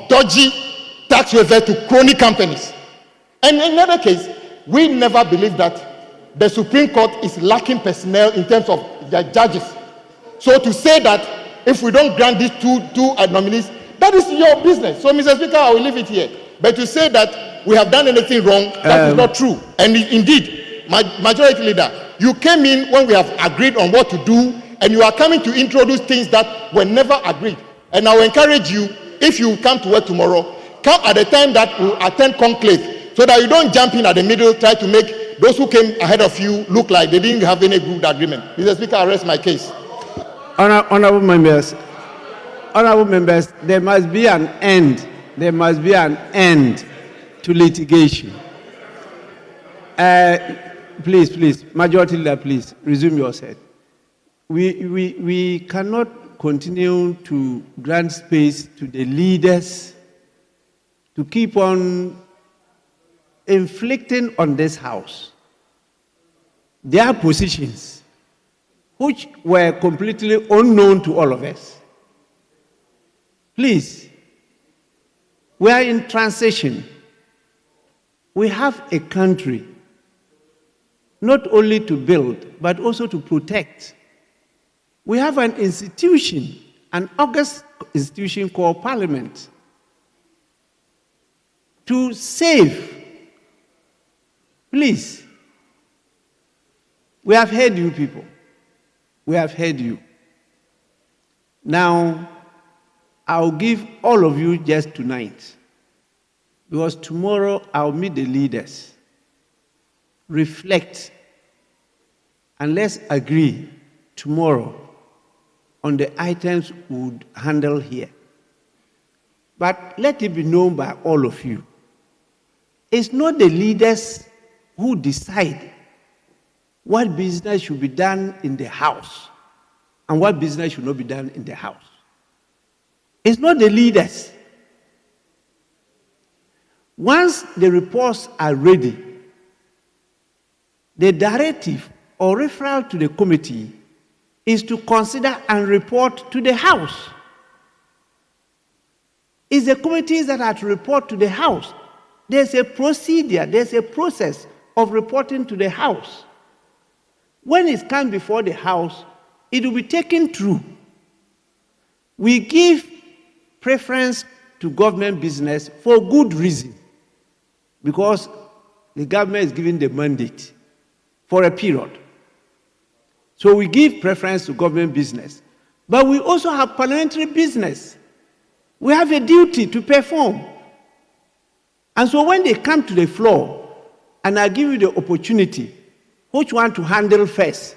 dodgy tax waiver to crony companies. And in another case, we never believe that the Supreme Court is lacking personnel in terms of their judges. So to say that if we don't grant these two nominees, that is your business. So, Mr. Speaker, I will leave it here. But to say that we have done anything wrong, that is not true. And indeed, Majority Leader, you came in when we have agreed on what to do, and you are coming to introduce things that were never agreed. And I will encourage you, if you come to work tomorrow, come at the time that we attend conclave, so that you don't jump in at the middle, try to make those who came ahead of you look like they didn't have any good agreement. Mr. Speaker, I rest my case. Honorable members, there must be an end. There must be an end to litigation. Please, Majority Leader, please resume your seat. We cannot continue to grant space to the leaders to keep on inflicting on this House their positions, which were completely unknown to all of us. Please, we are in transition. We have a country not only to build, but also to protect. We have an institution, an august institution called Parliament, to save. Please, we have heard you people. We have heard you. Now, I'll give all of you just tonight, because tomorrow I'll meet the leaders, reflect, and let's agree tomorrow on the items we would handle here. But let it be known by all of you, it's not the leaders who decide what business should be done in the House and what business should not be done in the House. It's not the leaders. Once the reports are ready, the directive or referral to the committee is to consider and report to the House. It's the committees that are to report to the House. There's a procedure, there's a process of reporting to the House. When it comes before the House, it will be taken through. We give preference to government business for good reason, because the government is given the mandate for a period. So we give preference to government business. But we also have parliamentary business. We have a duty to perform. And so when they come to the floor, and I give you the opportunity, which one to handle first,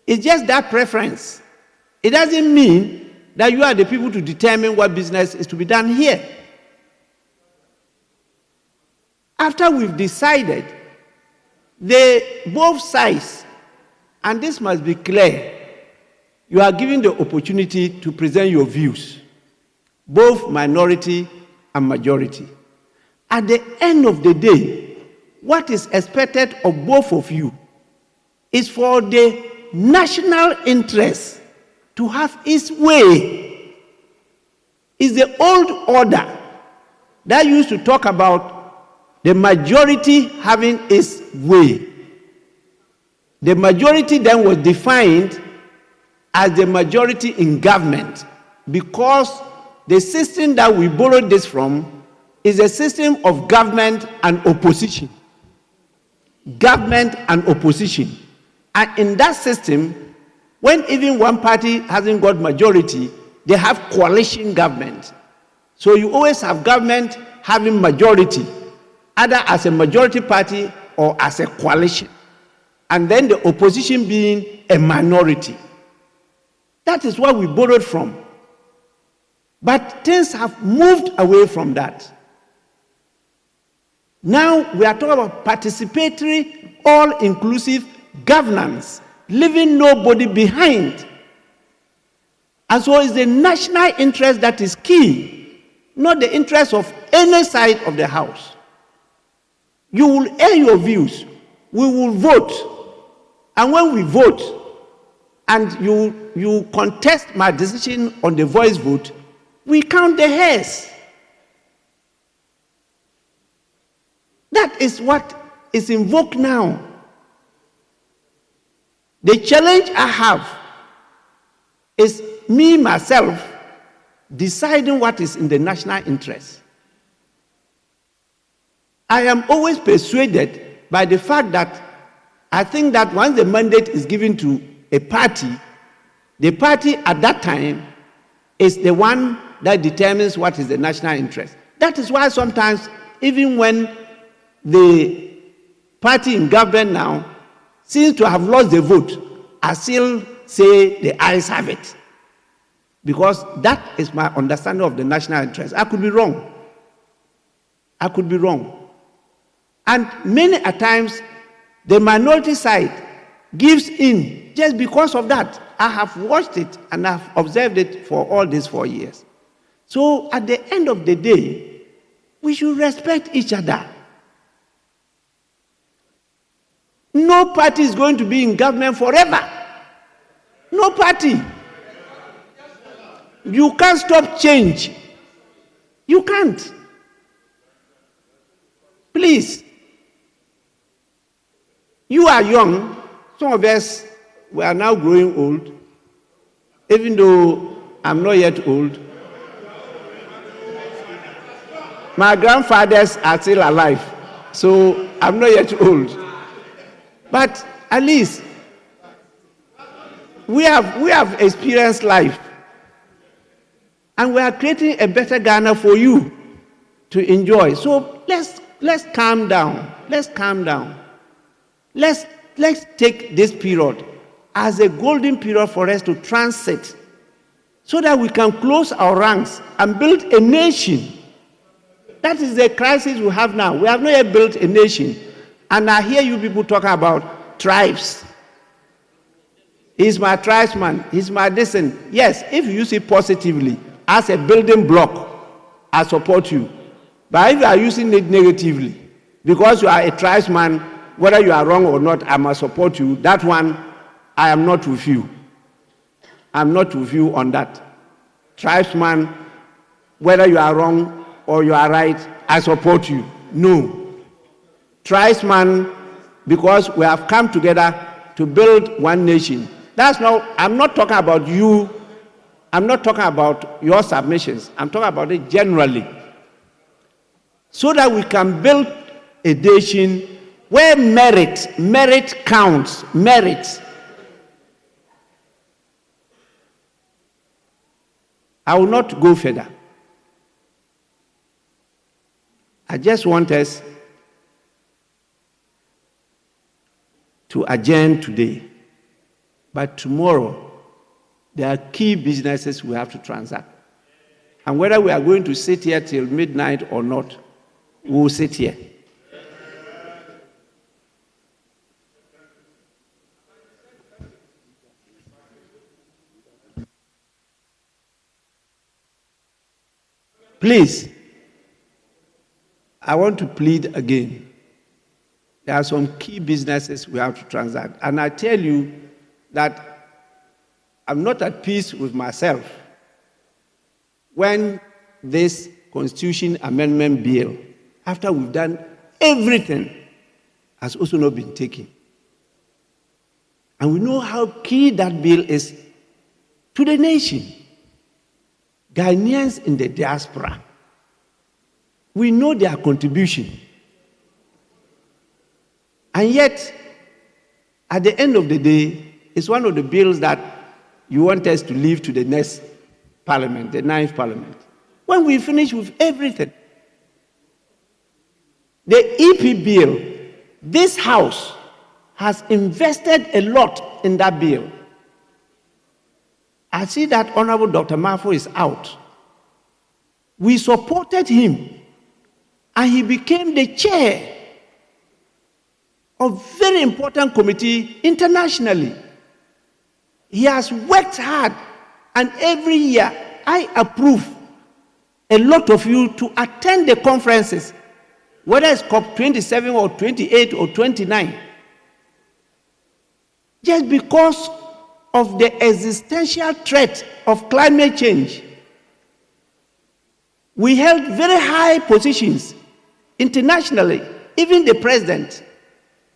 it's just that preference. It doesn't mean that you are the people to determine what business is to be done here. After we've decided, both sides, and this must be clear, you are given the opportunity to present your views, both minority and majority. At the end of the day, what is expected of both of you is for the national interest to have its way. It's the old order that used to talk about the majority having its way. The majority then was defined as the majority in government, because the system that we borrowed this from is a system of government and opposition. Government and opposition. And in that system, when even one party hasn't got majority, they have coalition government. So you always have government having majority, either as a majority party or as a coalition, and then the opposition being a minority. That is what we borrowed from. But things have moved away from that. Now we are talking about participatory, all-inclusive governance, leaving nobody behind. And so it's the national interest that is key, not the interest of any side of the House. You will air your views, we will vote, and when we vote, and you contest my decision on the voice vote, we count the hairs. That is what is invoked now. The challenge I have is me, myself, deciding what is in the national interest. I am always persuaded by the fact that I think that once the mandate is given to a party, the party at that time is the one that determines what is the national interest. That is why sometimes, even when the party in government now seems to have lost the vote, I still say the ayes have it. Because that is my understanding of the national interest. I could be wrong. I could be wrong. And many a times, the minority side gives in just because of that. I have watched it and I've observed it for all these 4 years. So at the end of the day, we should respect each other. No party is going to be in government forever. No party. You can't stop change. You can't. Please. You are young. Some of us, we are now growing old. Even though I'm not yet old. My grandfathers are still alive. So I'm not yet old. But at least we have experienced life. And we are creating a better Ghana for you to enjoy. So let's calm down. Let's calm down. Let's take this period as a golden period for us to transit so that we can close our ranks and build a nation. That is the crisis we have now. We have not yet built a nation. And I hear you people talking about tribes. He's my tribesman. He's my descendant. Yes, if you use it positively, as a building block, I support you. But if you are using it negatively, because you are a tribesman, whether you are wrong or not, I must support you. That one, I am not with you. I'm not with you on that. Tribesman, whether you are wrong or you are right, I support you. No. Tribesman, because we have come together to build one nation. That's not, I'm not talking about you. I'm not talking about your submissions. I'm talking about it generally. So that we can build a nation where merit counts, merit. I will not go further. I just want us to adjourn today. But tomorrow, there are key businesses we have to transact. And whether we are going to sit here till midnight or not, we will sit here. Please, I want to plead again. There are some key businesses we have to transact. And I tell you that I'm not at peace with myself when this Constitution Amendment Bill, after we've done everything, has also not been taken. And we know how key that bill is to the nation. Ghanaians in the diaspora, we know their contribution. And yet, at the end of the day, it's one of the bills that you want us to leave to the next parliament, the 9th parliament. When we finish with everything. The EP bill, this House has invested a lot in that bill. I see that Honorable Dr. Mafo is out. We supported him, and he became the chair of a very important committee internationally. He has worked hard, and every year I approve a lot of you to attend the conferences, whether it's COP 27 or 28 or 29, just because of the existential threat of climate change. We held very high positions internationally Even the president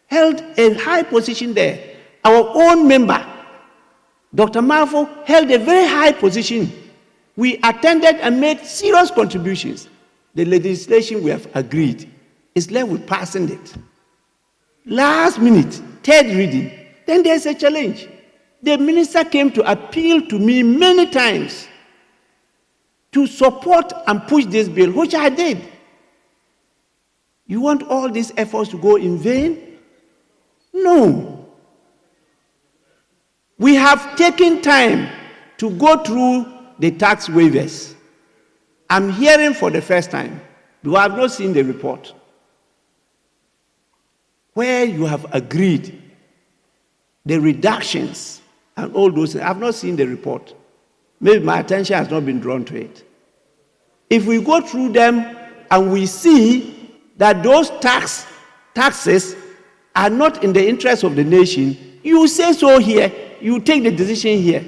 held a high position there. Our own member, Dr. Marfo, held a very high position. We attended and made serious contributions. The legislation we have agreed is left with passing it. Last minute, third reading, then there's a challenge. The minister came to appeal to me many times to support and push this bill, which I did. You want all these efforts to go in vain? No. We have taken time to go through the tax waivers. I'm hearing for the first time, because I have not seen the report, where you have agreed the reductions and all those things. I have not seen the report. Maybe my attention has not been drawn to it. If we go through them and we see that those taxes are not in the interest of the nation, you say so here, you take the decision here.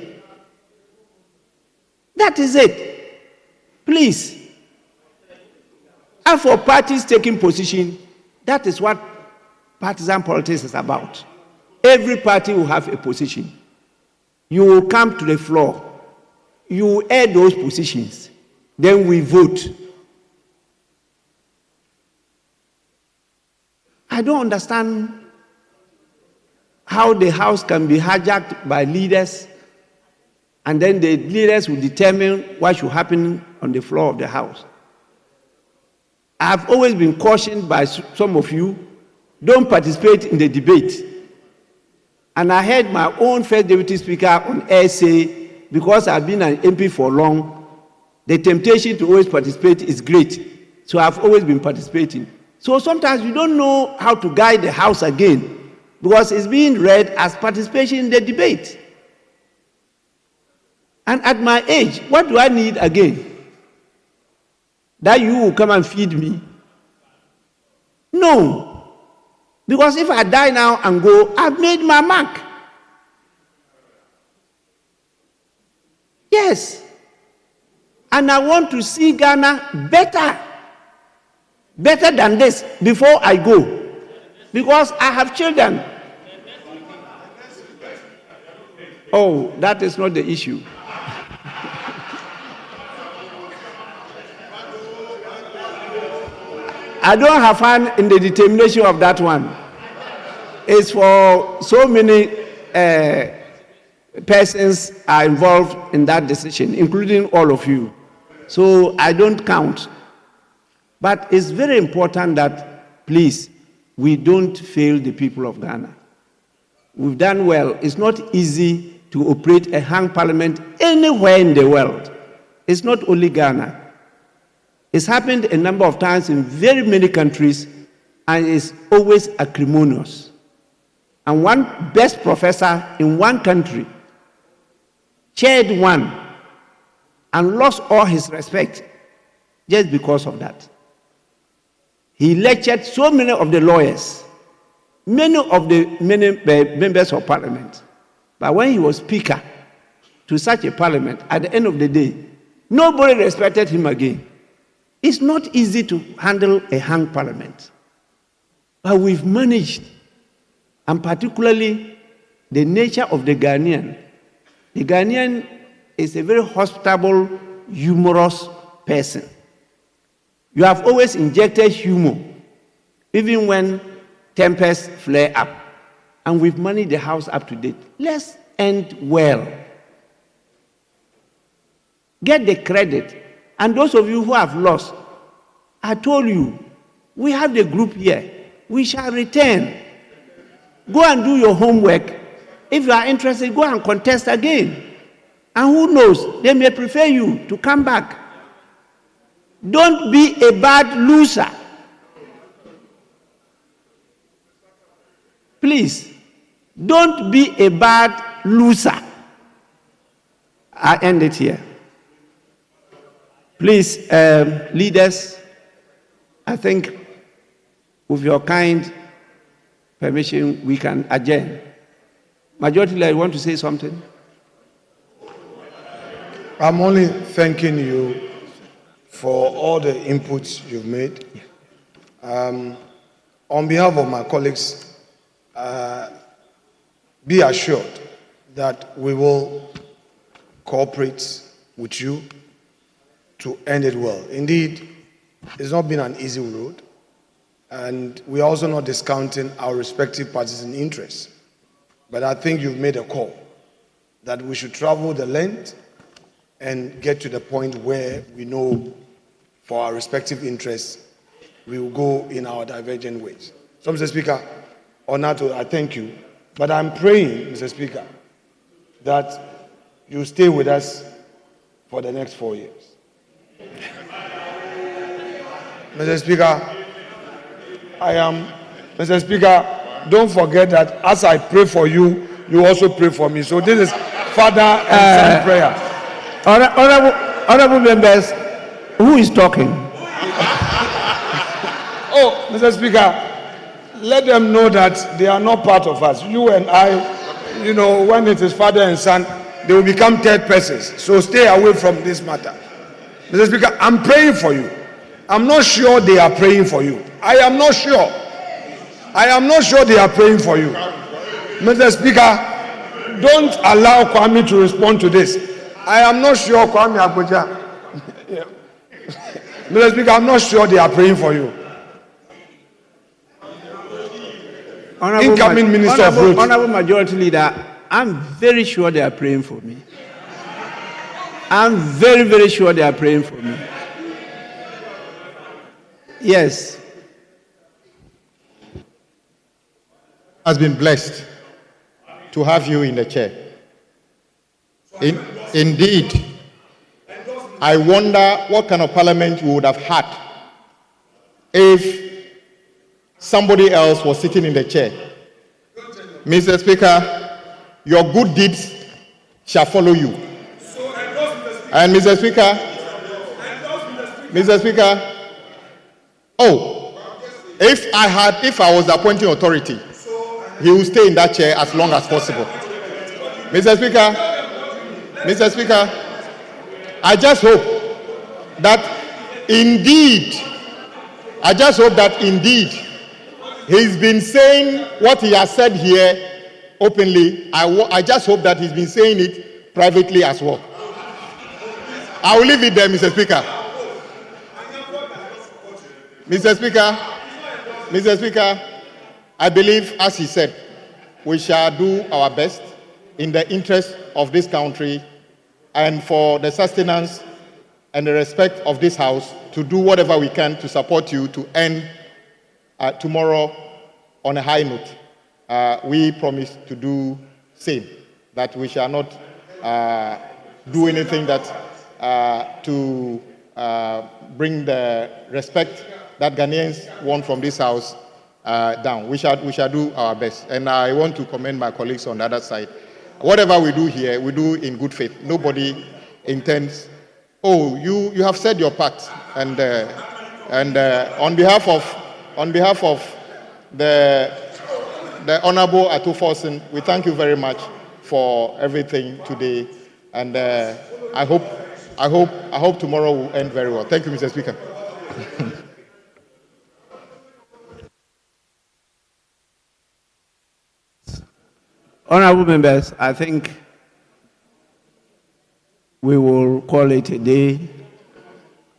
That is it. Please. And for parties taking position, that is what partisan politics is about. Every party will have a position. You will come to the floor. You will air those positions. Then we vote. I don't understand how the House can be hijacked by leaders, and then the leaders will determine what should happen on the floor of the House. I've always been cautioned by some of you, don't participate in the debate. And I heard my own first deputy speaker on air say, because I've been an MP for long, the temptation to always participate is great. So I've always been participating. So sometimes you don't know how to guide the House again, because it's being read as participation in the debate. And at my age, what do I need again? That you will come and feed me? No. Because if I die now and go, I've made my mark. Yes. And I want to see Ghana better than this before I go. Because I have children. Oh, that is not the issue. I don't have hand in the determination of that one. It's for so many persons are involved in that decision, including all of you. So I don't count. But it's very important that, please, we don't fail the people of Ghana. We've done well. It's not easy to operate a hung parliament anywhere in the world. It's not only Ghana. It's happened a number of times in very many countries, and it's always acrimonious. And one best professor in one country chaired one and lost all his respect just because of that. He lectured so many of the lawyers, many members of parliament. But when he was speaker to such a parliament, at the end of the day, nobody respected him again. It's not easy to handle a hung parliament. But we've managed, and particularly the nature of the Ghanaian. The Ghanaian is a very hospitable, humorous person. You have always injected humor, even when tempers flare up. And we've managed the House up to date. Let's end well. Get the credit. And those of you who have lost, I told you, we have the group here. We shall return. Go and do your homework. If you are interested, go and contest again. And who knows, they may prefer you to come back. Don't be a bad loser. Please, don't be a bad loser. I end it here. Please, leaders, I think with your kind permission, we can adjourn. Majority Leader, you want to say something? I'm only thanking you for all the inputs you've made. on behalf of my colleagues, be assured that we will cooperate with you to end it well. Indeed, it's not been an easy road, and we are also not discounting our respective parties in interests. But I think you've made a call that we should travel the length and get to the point where we know for our respective interests, we will go in our divergent ways. So, Mr. Speaker, Onato, I thank you. But I'm praying, Mr. Speaker, that you stay with us for the next 4 years. Mr. Speaker, Mr. Speaker, don't forget that as I pray for you, you also pray for me. So this is Father and Son prayer. Honorable members, who is talking? Oh, Mr. Speaker, let them know that they are not part of us. You and I, you know, when it is Father and Son, they will become third persons. So stay away from this matter. Mr. Speaker, I'm praying for you. I'm not sure they are praying for you. I am not sure. I am not sure they are praying for you. Mr. Speaker, don't allow Kwame to respond to this. I am not sure, Kwame Abuja. Mr. Speaker, I'm not sure they are praying for you. Incoming Minister of Roads. Honorable Majority Leader, I'm very sure they are praying for me. I'm very, very sure they are praying for me. Yes. Has been blessed to have you in the chair. Indeed, I wonder what kind of parliament we would have had if somebody else was sitting in the chair. Mr. Speaker, your good deeds shall follow you. And Mr. Speaker, if I was the appointing authority, he will stay in that chair as long as possible. Mr. Speaker, I just hope that indeed, he's been saying what he has said here openly. I just hope that he's been saying it privately as well. I will leave it there, Mr. Speaker. Mr. Speaker, I believe, as he said, we shall do our best in the interest of this country and for the sustenance and the respect of this House to do whatever we can to support you to end tomorrow on a high note. We promise to do same, that we shall not do anything that to bring the respect that Ghanaians want from this House down. We shall do our best. And I want to commend my colleagues on the other side. Whatever we do here, we do in good faith. Nobody intends, you have said your part. And on behalf of the Honorable Atuforsen, we thank you very much for everything today. And I hope tomorrow will end very well. Thank you, Mr. Speaker. Honorable members, I think we will call it a day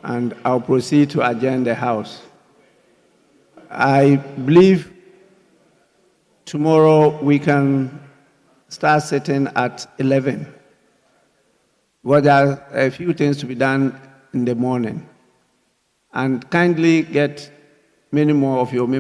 and I'll proceed to adjourn the House. I believe tomorrow we can start sitting at 11. Well, there are a few things to be done in the morning. And kindly get many more of your members